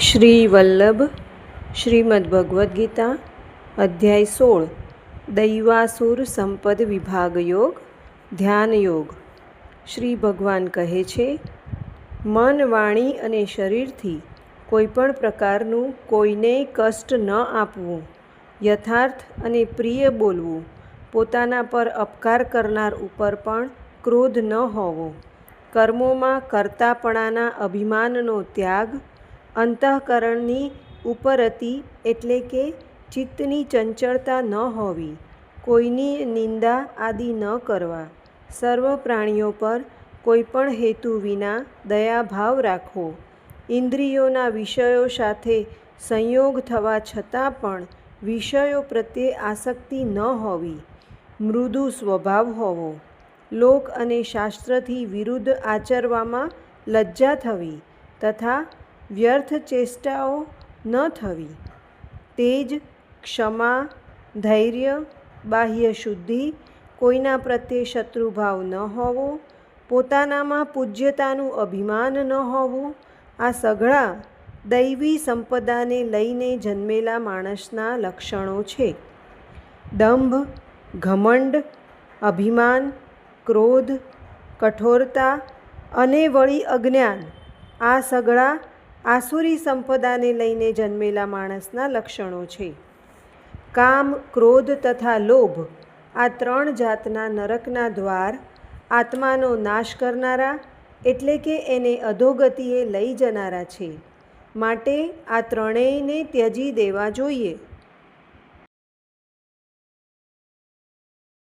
શ્રી વલ્લભ શ્રીમદ્ ભગવદ્ ગીતા અધ્યાય 16 દૈવાસુર સંપદ વિભાગ યોગ ધ્યાન યોગ। શ્રી ભગવાન કહે છે, મન, વાણી અને શરીરથી કોઈપણ પ્રકારનું કોઈને કષ્ટ ન આપવું, યથાર્થ અને પ્રિય બોલવું, પોતાના પર અપકાર કરનાર ઉપર પણ ક્રોધ ન હોવો, કર્મોમાં કર્તાપણાના અભિમાનનો ત્યાગ, અંતઃકરણની ઉપરતી એટલે કે ચિત્તની ચંચળતા ન હોવી, કોઈની નિંદા આદિ ન કરવા, સર્વ પ્રાણીઓ પર કોઈપણ હેતુ વિના દયાભાવ રાખવો, ઇન્દ્રિયોના વિષયો સાથે સંયોગ થવા છતાં પણ વિષયો પ્રત્યે આસક્તિ ન હોવી, મૃદુ સ્વભાવ હોવો, લોક અને શાસ્ત્રથી વિરુદ્ધ આચરવામાં લજ્જા થવી તથા વ્યર્થ ચેષ્ટાઓ ન થવી, તેજ, ક્ષમા, ધૈર્ય, બાહ્ય શુદ્ધિ, કોઈના પ્રત્યે શત્રુભાવ ન હોવો, પોતાનામાં પૂજ્યતાનું અભિમાન ન હોવું, આ સઘળા દૈવી સંપદાને લઈને જન્મેલા માણસના લક્ષણો છે। દંભ, ઘમંડ, અભિમાન, ક્રોધ, કઠોરતા અને વળી અજ્ઞાન, આ સઘળા આસુરી સંપદાને લઈને જન્મેલા માણસના લક્ષણો છે। કામ, ક્રોધ તથા લોભ, આ ત્રણ જાતના નરકના દ્વાર આત્માનો નાશ કરનારા એટલે કે એને અધોગતિએ લઈ જનારા છે, માટે આ ત્રણેયને ત્યજી દેવા જોઈએ।